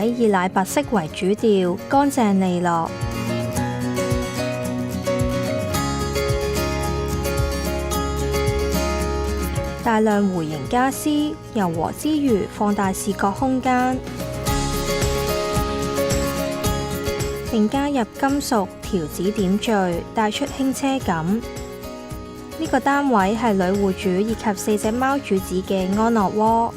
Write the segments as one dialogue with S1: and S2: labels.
S1: 位以奶白色為主調，乾淨利落。大量弧形家私，柔和之餘放大視覺空間，並加入金屬條子點綴，帶出輕奢感。呢個單位係女戶主以及4隻貓主子嘅安樂窩。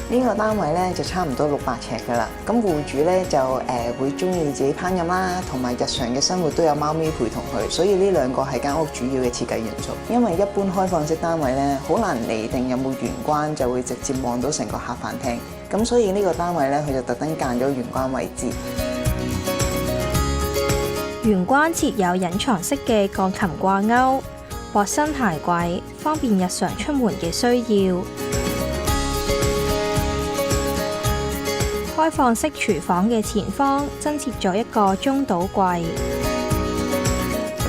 S2: 呢個單位咧就差唔多600尺噶啦，咁戶主咧就會中意自己烹飪啦，同埋日常嘅生活都有貓咪陪同佢，所以呢兩個係間屋主要嘅設計元素。因為一般開放式單位咧好難釐定有冇玄關，就會直接望到成個客飯廳，咁所以呢個單位咧佢就特登間咗玄關位置。
S1: 玄關設有隱藏式嘅鋼琴掛鈎、薄身鞋櫃，方便日常出門嘅需要。開放式廚房嘅前方增設咗一個中島櫃。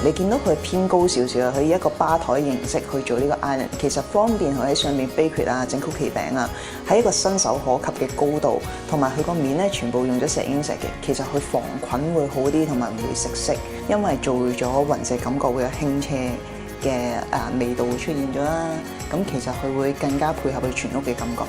S2: 你見到佢偏高少少，佢以一個吧台形式去做呢個 island， 其實方便佢喺上面 bake 啊、整曲奇餅啊，喺一個伸手可及嘅高度，同埋佢個面咧全部用咗石英石嘅，其實佢防菌會好啲，同埋唔會食色，因為做咗雲石感覺會有輕奢嘅味道會出現咗啦。咁其實佢會更加配合佢全屋嘅感覺。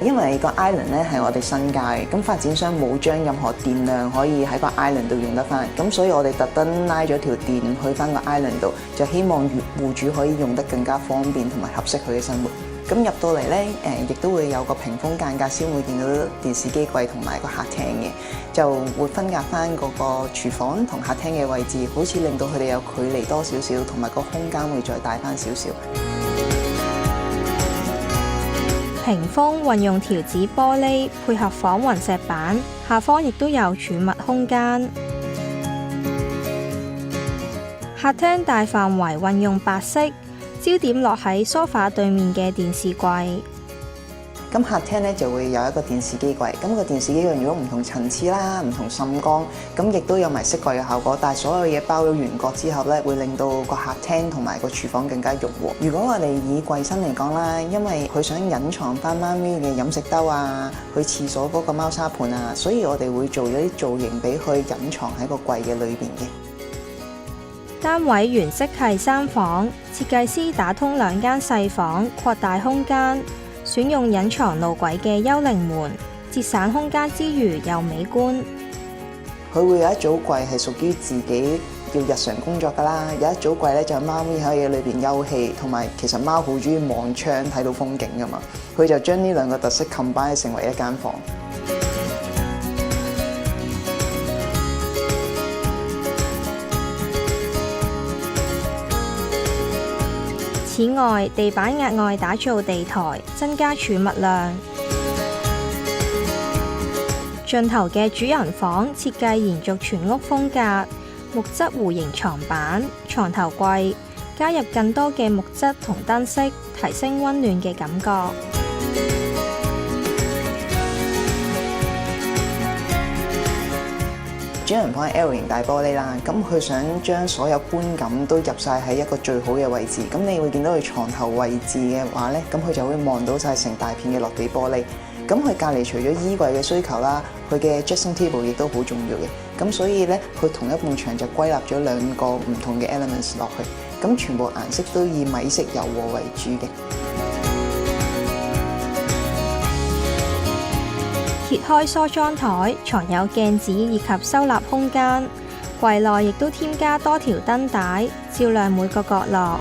S2: 因為個 island 咧係我哋新界，咁發展商冇將任何電量可以喺個 island 度用得翻，咁所以我哋特登拉咗條電去翻個 island 度，就希望戶主可以用得更加方便同埋合適佢嘅生活。咁入到嚟咧，亦都會有個屏風間隔，先會見到電視機櫃同埋個客廳嘅，就會分隔翻嗰個廚房同客廳嘅位置，好似令到佢哋有距離多少少，同埋個空間會再大翻少少。
S1: 屏風運用條子玻璃配合仿雲石板，下方亦都有儲物空間。客廳大範圍運用白色，焦點落喺梳化對面嘅電視櫃。
S2: 咁客廳咧就會有一個電視機櫃，咁個電視機櫃如果唔同層次啦、唔同滲光，咁亦都有埋色櫃嘅效果。但係所有嘢包咗圓角之後咧，會令到個客廳同埋個廚房更加融和。如果我哋以櫃身嚟講啦，因為佢想隱藏翻貓咪嘅飲食兜啊、去廁所嗰個貓砂盤啊，所以我哋會做咗啲造型俾佢隱藏喺個櫃嘅裏邊嘅。
S1: 單位原色係3房，設計師打通2間細房，擴大空間。選用隱藏路軌嘅幽靈門，節省空間之餘又美觀。
S2: 佢會有一組櫃係屬於自己要日常工作㗎啦，有一組櫃咧就係貓咪可以喺裏邊休憩，同埋其實貓好中意望窗睇到風景㗎嘛，佢就將呢2個特色 combine 成為一間房。
S1: 此外，地板額外打造地台，增加儲物量。盡頭嘅主人房設計延續全屋風格，木質弧形床板、床頭櫃，加入更多嘅木質同燈飾，提升溫暖嘅感覺。
S2: 主人房係 L 型大玻璃啦，咁佢想將所有觀感都入晒喺一個最好嘅位置。咁你會見到佢床頭位置嘅話呢，咁佢就會望到晒成大片嘅落地玻璃。咁佢隔離除咗衣櫃嘅需求啦，佢嘅 dressing table 亦都好重要嘅。咁所以呢，佢同一埲牆就歸納咗2個唔同嘅 elements 落去。咁全部顏色都以米色柔和為主嘅。
S1: 揭開梳妝台，藏有鏡子以及收納空間。櫃內亦都添加多條燈帶，照亮每個角落。